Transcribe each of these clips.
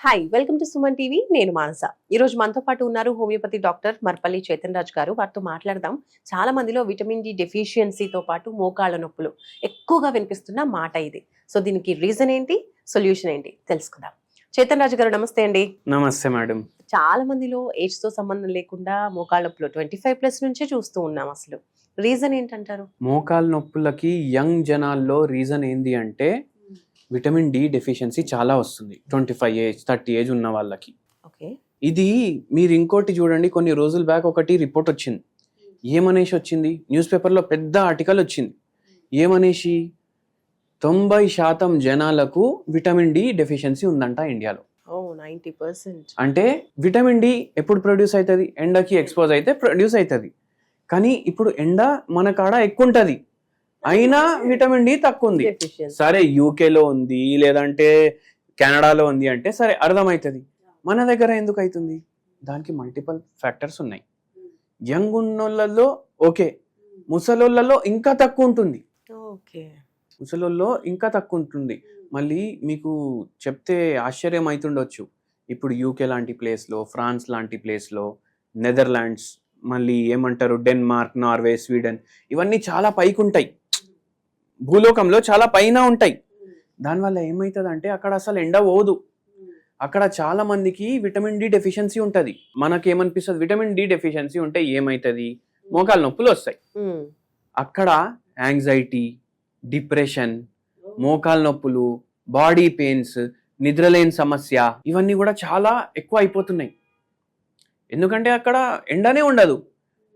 Hi, welcome to Suman TV. నేను మానస. ఈ రోజు మనతో పాటు ఉన్నారు హోమియోపతి డాక్టర్ మర్పల్లి చేతన్ రాజ్ గారు. వారితో మాట్లాడదాం. చాలా మందిలో విటమిన్ డి డెఫిషియన్సీతో పాటు మోకాళ్ళ నొప్పులు ఎక్కువగా వినిపిస్తున్న మాట ఇది. సో దీనికి రీజన్ ఏంటి, సొల్యూషన్ ఏంటి తెలుసుకుందాం. చేతన్ రాజ్ గారు నమస్తే అండి. నమస్తే మేడం. చాలా మందిలో ఏజ్ తో సంబంధం లేకుండా మోకాళ్ళ నొప్పులు 25+ నుంచే చూస్తూ ఉన్నాం. అసలు రీజన్ ఏంటంటారు? మోకాళ్ళ నొప్పులకి యంగ్ జనాల్లో రీజన్ ఏంది అంటే విటమిన్ డి డెఫిషియన్సీ చాలా వస్తుంది. 25 ఏజ్ 30 ఏజ్ ఉన్న వాళ్ళకి. ఓకే, ఇది మీరు ఇంకోటి చూడండి, కొన్ని రోజుల బ్యాక్ ఒకటి రిపోర్ట్ వచ్చింది. ఏమనేసి వచ్చింది, న్యూస్ పేపర్లో పెద్ద ఆర్టికల్ వచ్చింది. ఏమనేసి 90% జనాలకు విటమిన్ డి డెఫిషియన్సీ ఉందంట ఇండియాలో. 90%. అంటే విటమిన్ డి ఎప్పుడు ప్రొడ్యూస్ అవుతుంది, ఎండకి ఎక్స్పోజ్ అయితే ప్రొడ్యూస్ అవుతుంది. కానీ ఇప్పుడు ఎండ మన కాడ ఎక్కువ ఉంటుంది, అయినా విటమిన్ డి తక్కువ ఉంది. సరే యూకేలో ఉంది లేదంటే కెనడాలో ఉంది అంటే సరే అర్థమవుతుంది. మన దగ్గర ఎందుకు అవుతుంది? దానికి మల్టిపుల్ ఫ్యాక్టర్స్ ఉన్నాయి. యంగ్ ఉన్నోళ్ళలో ఓకే, ముసలోళ్ళలో ఇంకా తక్కువ ఉంటుంది. ముసలోళ్ళలో ఇంకా తక్కువ ఉంటుంది. మళ్ళీ మీకు చెప్తే ఆశ్చర్యం అవుతుండొచ్చు. ఇప్పుడు యూకే లాంటి ప్లేస్లో, ఫ్రాన్స్ లాంటి ప్లేస్లో, నెదర్లాండ్స్, మళ్ళీ ఏమంటారు డెన్మార్క్, నార్వే, స్వీడన్, ఇవన్నీ చాలా పైకి ఉంటాయి, భూలోకంలో చాలా పైన ఉంటాయి. దానివల్ల ఏమవుతుంది అంటే అక్కడ అసలు ఎండ పోదు. అక్కడ చాలా మందికి విటమిన్ డి డెఫిషియన్సీ ఉంటుంది. మనకేమనిపిస్తుంది, విటమిన్ డి డెఫిషియన్సీ ఉంటే ఏమవుతుంది, మోకాళ్ళ నొప్పులు వస్తాయి. అక్కడ యాంగ్జైటీ, డిప్రెషన్, మోకాళ్ళ నొప్పులు, బాడీ పెయిన్స్, నిద్రలేని సమస్య, ఇవన్నీ కూడా చాలా ఎక్కువ అయిపోతున్నాయి. ఎందుకంటే అక్కడ ఎండనే ఉండదు.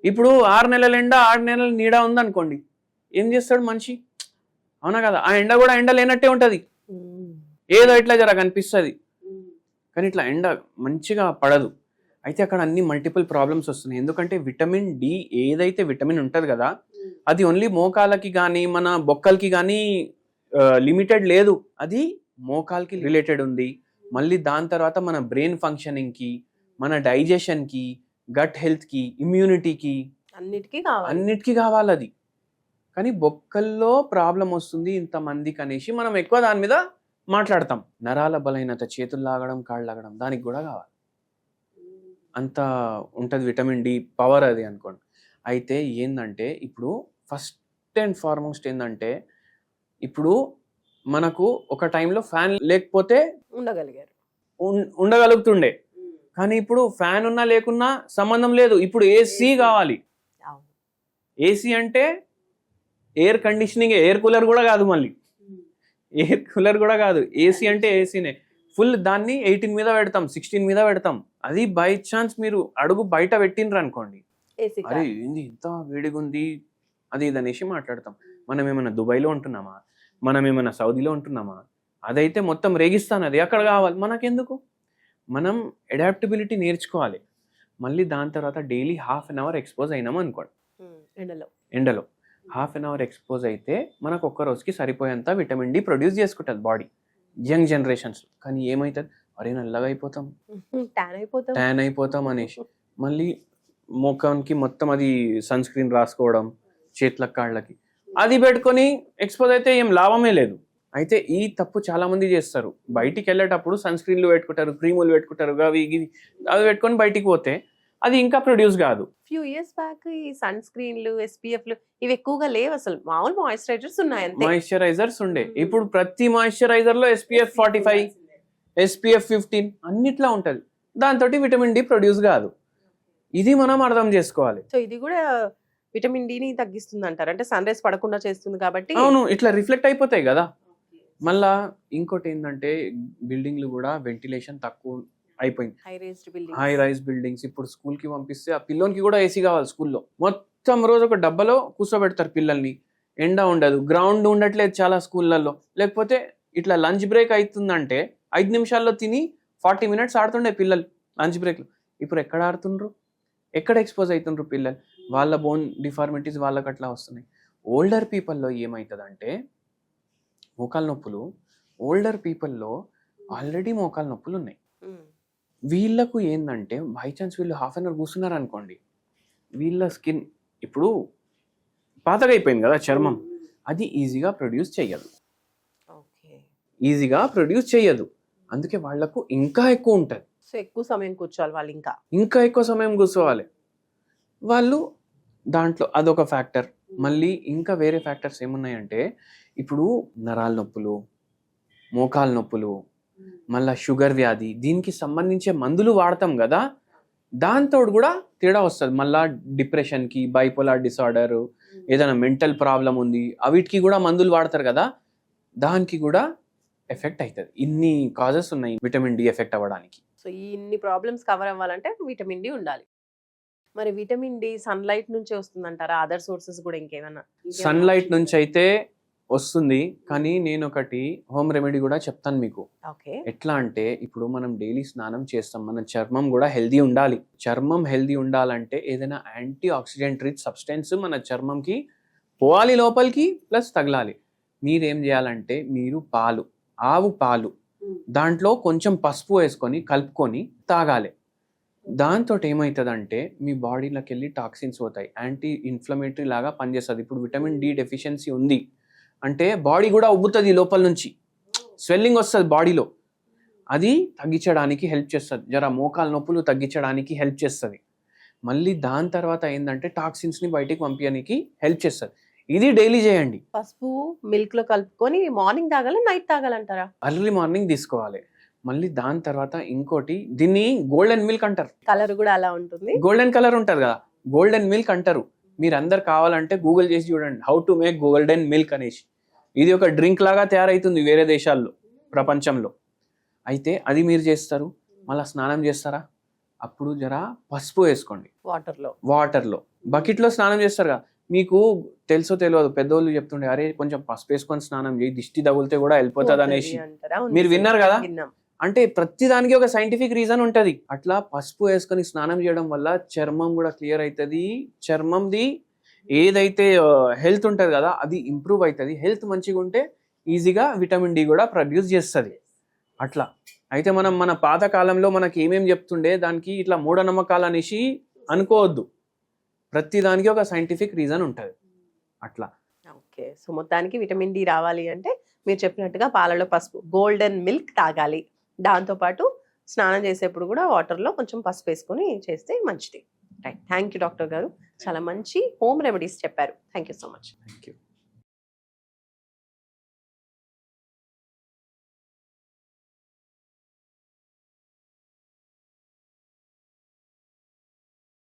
ఇప్పుడు 6 నెలల ఎండ 6 నెలల నీడ ఉందనుకోండి, ఏం చేస్తాడు మనిషి? అవునా కదా? ఆ ఎండ కూడా ఎండ లేనట్టే ఉంటుంది, ఏదో ఇట్లా జర కనిపిస్తుంది, కానీ ఇట్లా ఎండ మంచిగా పడదు. అయితే అక్కడ అన్ని మల్టిపుల్ ప్రాబ్లమ్స్ వస్తున్నాయి. ఎందుకంటే విటమిన్ డి ఏదైతే విటమిన్ ఉంటుంది కదా, అది ఓన్లీ మోకాలకి కానీ మన బొక్కలకి కానీ లిమిటెడ్ లేదు. అది మోకాల్కి రిలేటెడ్ ఉంది. మళ్ళీ దాని తర్వాత మన బ్రెయిన్ ఫంక్షనింగ్కి, మన డైజెషన్కి, గట్ హెల్త్కి, ఇమ్యూనిటీకి, అన్నిటికీ కావాలి అది. కానీ బొక్కల్లో ప్రాబ్లం వస్తుంది ఇంతమందికి అనేసి మనం ఎక్కువ దాని మీద మాట్లాడతాం. నరాల బలహీనత, చేతులు లాగడం, కాళ్ళు లాగడం, దానికి కూడా కావాలి. అంత ఉంటుంది విటమిన్ డి పవర్ అది అనుకోండి. అయితే ఏంటంటే ఇప్పుడు ఫస్ట్ అండ్ ఫార్మోస్ట్ ఏంటంటే, ఇప్పుడు మనకు ఒక టైంలో ఫ్యాన్ లేకపోతే ఉండగలుగుతుండే, కానీ ఇప్పుడు ఫ్యాన్ ఉన్నా లేకున్నా సంబంధం లేదు. ఇప్పుడు ఏసీ కావాలి. ఏసీ అంటే ఎయిర్ కండిషనింగ్, ఎయిర్ కూలర్ కూడా కాదు, మళ్ళీ ఎయిర్ కూలర్ కూడా కాదు, ఏసీ అంటే ఏసీనే. ఫుల్ దాన్ని 18 మీద పెడతాం, 16 మీద పెడతాం. అది బై ఛాన్స్ మీరు అడుగు బయట పెట్టినరు అనుకోండి, అరే ఏంది ఇంత వేడిగా ఉంది అది ఇది అనేసి మాట్లాడతాం. మనం ఏమైనా దుబాయ్లో ఉంటున్నామా, మనం ఏమైనా సౌదీలో ఉంటున్నామా? అదైతే మొత్తం రేగిస్తాను, అది అక్కడ కావాలి. మనకెందుకు? మనం అడాప్టబిలిటీ నేర్చుకోవాలి. మళ్ళీ దాని తర్వాత డైలీ ½ an hour ఎక్స్పోజ్ అయినాం అనుకోండి, ఎండలో ½ an hour ఎక్స్పోజ్ అయితే మనకు ఒక్క రోజుకి సరిపోయేంత విటమిన్ డి ప్రొడ్యూస్ చేసుకుంటుంది బాడీ, యంగ్ జనరేషన్స్. కానీ ఏమవుతుంది, అరే నల్లగా అయిపోతాం, ట్యాన్ అయిపోతాం అనేసి మళ్ళీ ముఖానికి మొత్తం అది సన్ స్క్రీన్ రాసుకోవడం, చేతులకు కాళ్ళకి అది పెట్టుకొని ఎక్స్పోజ్ అయితే ఏం లాభమే లేదు. అయితే ఈ తప్పు చాలా మంది చేస్తారు. బయటికి వెళ్ళేటప్పుడు సన్ స్క్రీన్లు పెట్టుకుంటారు, క్రీములు పెట్టుకుంటారు, అవి పెట్టుకొని బయటికి పోతే అది ఇంకా ప్రొడ్యూస్ కాదు. ఫ్యూ ఇయర్స్ బ్యాక్ ఈ సన్ స్క్రీన్లు, ఎస్పీఎఫ్లు ఇవి ఎక్కువగా లేవు. అసలు మామూలు మాయిశ్చరైజర్స్ ఉన్నాయి, మాయిశ్చరైజర్స్ ఉండే. ఇప్పుడు ప్రతి మాయిశ్చరైజర్ లో SPF 45, SPF 15 అన్నిట్లా ఉంటది. దాంతో విటమిన్ డి ప్రొడ్యూస్ కాదు. ఇది మనం అర్థం చేసుకోవాలి. సో ఇది కూడా విటమిన్ డిని తగ్గిస్తుంది అంటారు, అంటే సన్ రైజ్ పడకుండా చేస్తుంది కాబట్టి. అవును, ఇట్లా రిఫ్లెక్ట్ అయిపోతాయి కదా. మళ్ళా ఇంకోటి ఏంటంటే బిల్డింగ్లు కూడా వెంటిలేషన్ తక్కువ అయిపోయింది. High rise buildings. ఇప్పుడు స్కూల్ కి పంపిస్తే ఆ పిల్లోనికి కూడా ఏసీ కావాలి. స్కూల్లో మొత్తం రోజు ఒక డబ్బాలో కూర్చోబెడతారు పిల్లల్ని, ఎండ ఉండదు, గ్రౌండ్ ఉండట్లేదు చాలా స్కూళ్ళల్లో. లేకపోతే ఇట్లా లంచ్ బ్రేక్ అవుతుందంటే 5 నిమిషాల్లో తిని 40 minutes ఆడుతుండే పిల్లలు లంచ్ బ్రేక్లో. ఇప్పుడు ఎక్కడ ఆడుతుండ్రు, ఎక్కడ ఎక్స్పోజ్ అవుతుండ్రు పిల్లలు? వాళ్ళ బోన్ డిఫార్మిటీస్ వాళ్ళకి అట్లా వస్తున్నాయి. ఓల్డర్ పీపుల్లో ఏమవుతుందంటే మోకాళ్ళ నొప్పులు, ఓల్డర్ పీపుల్లో ఆల్రెడీ మోకాళ్ళ నొప్పులు ఉన్నాయి. వీళ్ళకు ఏంటంటే బై ఛాన్స్ వీళ్ళు ½ an hour కూర్చున్నారు అనుకోండి, వీళ్ళ స్కిన్ ఇప్పుడు పాతగా అయిపోయింది కదా చర్మం, అది ఈజీగా ప్రొడ్యూస్ చేయదు. అందుకే వాళ్ళకు ఇంకా ఎక్కువ ఉంటుంది. సో ఎక్కువ సమయం కూర్చోవాలి వాళ్ళు ఇంకా ఎక్కువ సమయం కూర్చోవాలి వాళ్ళు. దాంట్లో అదొక ఫ్యాక్టర్. మళ్ళీ ఇంకా వేరే ఫ్యాక్టర్స్ ఏమున్నాయంటే, ఇప్పుడు నరాల నొప్పులు, మోకాల నొప్పులు, మళ్ళీ షుగర్ వ్యాధి, దీనికి సంబంధించే మందులు వాడతాం కదా, దాంతో కూడా తేడా వస్తుంది. మళ్ళీ డిప్రెషన్కి, బైపోలార్ డిసార్డర్, ఏదైనా మెంటల్ ప్రాబ్లం ఉంది, అవిటికి కూడా మందులు వాడతారు కదా, దానికి కూడా ఎఫెక్ట్ అవుతుంది. ఇన్ని కాజెస్ ఉన్నాయి విటమిన్ డి ఎఫెక్ట్ అవ్వడానికి. సో ఈ ఇన్ని ప్రాబ్లమ్స్ కవర్ అవ్వాలంటే విటమిన్ డి ఉండాలి. మరి విటమిన్ డి సన్లైట్ నుంచే వస్తుందంటారా? అదర్ సోర్సెస్ కూడా ఇంకేమైనా? సన్లైట్ నుంచి అయితే వస్తుంది, కానీ నేను ఒకటి హోమ్ రెమెడీ కూడా చెప్తాను మీకు. ఓకే. ఎట్లా అంటే, ఇప్పుడు మనం డైలీ స్నానం చేస్తాం, మన చర్మం కూడా హెల్దీ ఉండాలి. చర్మం హెల్దీ ఉండాలంటే ఏదైనా యాంటీ ఆక్సిడెంట్ రిచ్ సబ్స్టెన్స్ మన చర్మంకి పోవాలి లోపలికి, ప్లస్ తగలాలి. మీరేం చేయాలంటే, మీరు పాలు, ఆవు పాలు, దాంట్లో కొంచెం పసుపు వేసుకొని కలుపుకొని తాగాలి. దాంతో ఏమవుతుందంటే మీ బాడీలోకి వెళ్ళి టాక్సిన్స్ పోతాయి, యాంటీ ఇన్ఫ్లమేటరీ లాగా పనిచేస్తుంది. ఇప్పుడు విటమిన్ డి డెఫిషియన్సీ ఉంది అంటే బాడీ కూడా ఉబ్బుతుంది, లోపల నుంచి స్వెల్లింగ్ వస్తుంది బాడీలో, అది తగ్గించడానికి హెల్ప్ చేస్తుంది. జర మోకాల నొప్పులు తగ్గించడానికి హెల్ప్ చేస్తుంది. మళ్ళీ దాని తర్వాత ఏంటంటే టాక్సిన్స్ని బయటికి పంపించడానికి హెల్ప్ చేస్తుంది. ఇది డైలీ చేయండి. పసుపు మిల్క్ లో కలుపుకొని మార్నింగ్ తాగాలి, నైట్ తాగాలంటారా? అర్లీ మార్నింగ్ తీసుకోవాలి. మళ్ళీ దాని తర్వాత ఇంకోటి, దీన్ని గోల్డెన్ మిల్క్ అంటారు. కలర్ కూడా అలా ఉంటుంది, గోల్డెన్ కలర్ ఉంటుంది కదా, గోల్డెన్ మిల్క్ అంటారు. మీరు అందరు కావాలంటే గూగుల్ చేసి చూడండి, how to make golden milk అనేసి. ఇది ఒక డ్రింక్ లాగా తయారవుతుంది వేరే దేశాల్లో, ప్రపంచంలో. అయితే అది మీరు చేస్తారు, మళ్ళీ స్నానం చేస్తారా, అప్పుడు జర పసుపు వేసుకోండి వాటర్లో. బకెట్లో స్నానం చేస్తారు కదా, మీకు తెలుసో తెలియదు, పెద్దోళ్ళు చెప్తుండే, అరే కొంచెం పసుపు వేసుకొని స్నానం చేయి, దిష్టి తగులితే కూడా వెళ్ళిపోతుంది అనేసి. మీరు విన్నారు కదా? అంటే ప్రతి దానికి ఒక సైంటిఫిక్ రీజన్ ఉంటుంది. అట్లా పసుపు వేసుకొని స్నానం చేయడం వల్ల చర్మం కూడా క్లియర్ అవుతుంది, చర్మంది ఏదైతే హెల్త్ ఉంటుంది కదా అది ఇంప్రూవ్ అవుతుంది. హెల్త్ మంచిగా ఉంటే ఈజీగా విటమిన్ డి కూడా ప్రొడ్యూస్ చేస్తుంది. అట్లా అయితే మనం మన పాత కాలంలో మనకి ఏమేమి చెప్తుండే, దానికి ఇట్లా మూఢనమ్మకాలు అనేసి అనుకోవద్దు, ప్రతి దానికి ఒక సైంటిఫిక్ రీజన్ ఉంటుంది. అట్లా. ఓకే. సో మొత్తానికి విటమిన్ డి రావాలి అంటే మీరు చెప్పినట్టుగా పాలలో పసుపు, గోల్డెన్ మిల్క్ తాగాలి. దాంతోపాటు స్నానం చేసేప్పుడు కూడా వాటర్లో కొంచెం పసుపు వేసుకొని చేస్తే మంచిది. రైట్. థ్యాంక్ యూ డాక్టర్ గారు, చాలా మంచి హోమ్ రెమెడీస్ చెప్పారు. Thank you so much. Thank you.